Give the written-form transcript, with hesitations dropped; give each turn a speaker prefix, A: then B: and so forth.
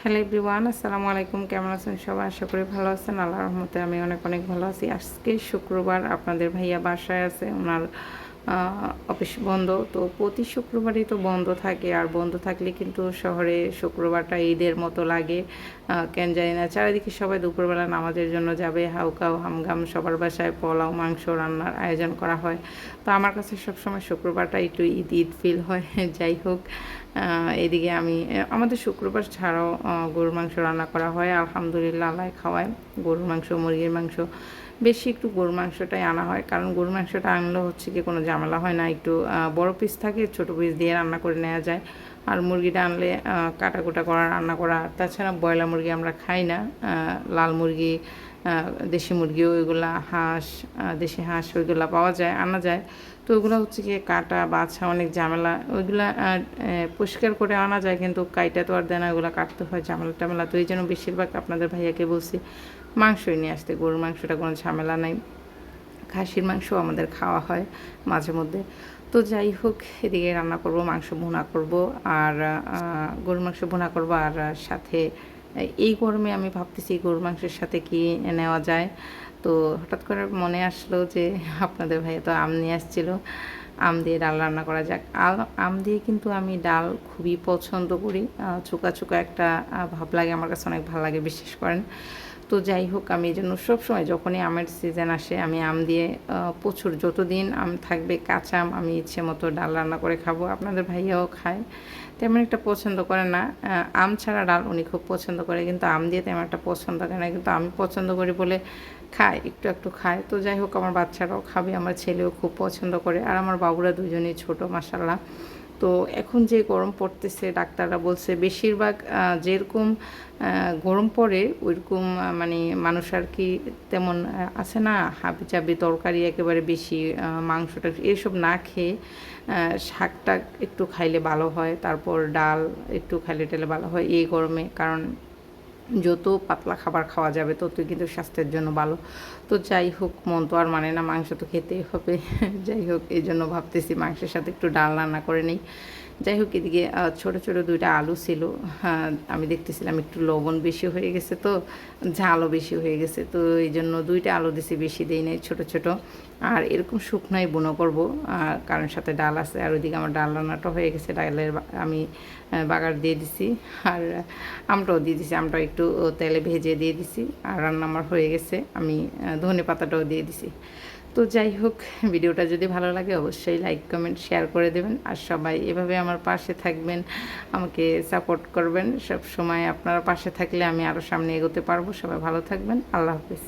A: Hello everyone, আসসালামু আলাইকুম। কেমন আছেন সবাই? আশা করি ভালো আছেন। আল্লাহর রহমতে আমি অনেক অনেক ভালো আছি। আজকে শুক্রবার, আপনাদের ভাইয়া বাসায় আছে, ওনার অফিস বন্ধ। তো প্রতি শুক্রবারই তো বন্ধ থাকে, আর বন্ধ থাকলে কিন্তু শহরে শুক্রবারটা ঈদের মতো লাগে। কেন জানি না, চারিদিকে সবাই দুপুরবেলা নামাজের জন্য যাবে, হাউকাউ হামগাম, সবার বাসায় পোলাও মাংস রান্নার আয়োজন করা হয়। তো আমার কাছে সবসময় শুক্রবারটা একটু ঈদ ঈদ ফিল হয়। যাই হোক, এদিকে আমি আমাদের শুক্রবার ছাড়াও গরুর মাংস রান্না করা হয়, আলহামদুলিল্লাহ, আল্লাহ খাওয়ায়। গরুর মাংস, মুরগির মাংস, বেশি একটু গরুর মাংসটাই আনা হয়, কারণ গরুর মাংসটা আনলেও হচ্ছে কি কোনো ঝামেলা হয় না, একটু বড় পিস থাকে, ছোটো পিস দিয়ে রান্না করে নেওয়া যায়। আর মুরগিটা আনলে কাটাকুটা করা, রান্না করা। তাছাড়া ব্রয়লার মুরগি আমরা খাই না, লাল মুরগি, দেশি মুরগি, ওইগুলা হাঁস, দেশি হাঁস ওইগুলা পাওয়া যায়, আনা যায়। তো ওইগুলো হচ্ছে কি কাটা বাছা অনেক ঝামেলা, ওইগুলা পরিষ্কার করে আনা যায়, কিন্তু কাইটা তো আর দেয় না, ওইগুলো কাটতে হয়, ঝামেলা টামেলা। তো এই জন্য বেশিরভাগ আপনাদের ভাইয়াকে বলছি মাংসই নিয়ে আসতে। গরুর মাংসটা কোনো ঝামেলা নাই। খাসির মাংস আমাদের খাওয়া হয় মাঝে মধ্যে। তো যাই হোক, এদিকে রান্না করব, মাংস ভুনা করব, আর গরুর মাংস ভুনা করব, আর সাথে এই গরমে আমি ভাবতেছি গরুর মাংসের সাথে কি নেওয়া যায়। তো হঠাৎ করে মনে আসলো যে আপনাদের ভাইয়া তো আম নিয়ে আসছিলো, আম দিয়ে ডাল রান্না করা যাক। আম দিয়ে কিন্তু আমি ডাল খুবই পছন্দ করি, চোকা চোকা একটা ভাব লাগে, আমার কাছে অনেক ভালো লাগে, বিশ্বাস করেন। তো যাই হোক, আমি এই জন্য সবসময় যখনই আমের সিজন আসে আমি আম দিয়ে প্রচুর, যতদিন আম থাকবে কাঁচা আম আমি ইচ্ছে মতো ডাল রান্না করে খাবো। আপনাদের ভাইয়াও খায়, তেমন একটা পছন্দ করে না। আম ছাড়া ডাল উনি খুব পছন্দ করে, কিন্তু আম দিয়ে তেমন একটা পছন্দ করে না, কিন্তু আমি পছন্দ করি বলে খায়, একটু একটু খায়। তো যাই হোক, আমার বাচ্চারাও খাবে, আমার ছেলেও খুব পছন্দ করে, আর আমার বাবুরা দুজনেই ছোটো, মাশাল্লাহ। তো এখন যে গরম পড়তেছে, ডাক্তাররা বলছে বেশিরভাগ যেরকম গরম পড়ে ওইরকম মানে মানুষ আর কি তেমন আছে না, হাবি জাবি তরকারি একেবারে বেশি, মাংসটা এসব না খেয়ে শাক টাক একটু খাইলে ভালো হয়, তারপর ডাল একটু খাইলে টাইলে ভালো হয় এই গরমে। কারণ যত পাতলা খাবার খাওয়া যাবে ততই কিন্তু স্বাস্থ্যের জন্য ভালো। তো যাই হোক, মন তো আর মানে না, মাংস তো খেতেই হবে। যাই হোক, এই জন্য ভাবতেছি মাংসের সাথে একটু ডাল রান্না করে নিই। যাই হোক, এদিকে ছোটো ছোটো দুইটা আলু ছিল, হ্যাঁ, আমি দেখতেছিলাম একটু লবণ বেশি হয়ে গেছে, তো ঝালও বেশি হয়ে গেছে, তো এই জন্য দুইটা আলু দিছি, বেশি দেই নাই, ছোটো ছোটো। আর এরকম শুকনাই বুনো করব, কারণ সাথে ডাল আছে। আর ওইদিকে আমার ডাল রান্নাটা হয়ে গেছে, ডালের আমি বাগার দিয়ে দিছি, আর আমটাও দিয়ে দিছি, আমটাও একটু তেলে ভেজে দিয়ে দিছি, আর রান্না আমার হয়ে গেছে। আমি ধনে পাতাটাও দিয়ে দিছি। তো যাই হোক, ভিডিওটা যদি ভালো লাগে অবশ্যই লাইক কমেন্ট শেয়ার করে দেবেন, আর সবাই এভাবে আমার পাশে থাকবেন, আমাকে সাপোর্ট করবেন। সব সময় আপনারা পাশে থাকলে আমি আরও সামনে এগোতে পারবো। সবাই ভালো থাকবেন, আল্লাহ হাফিজ।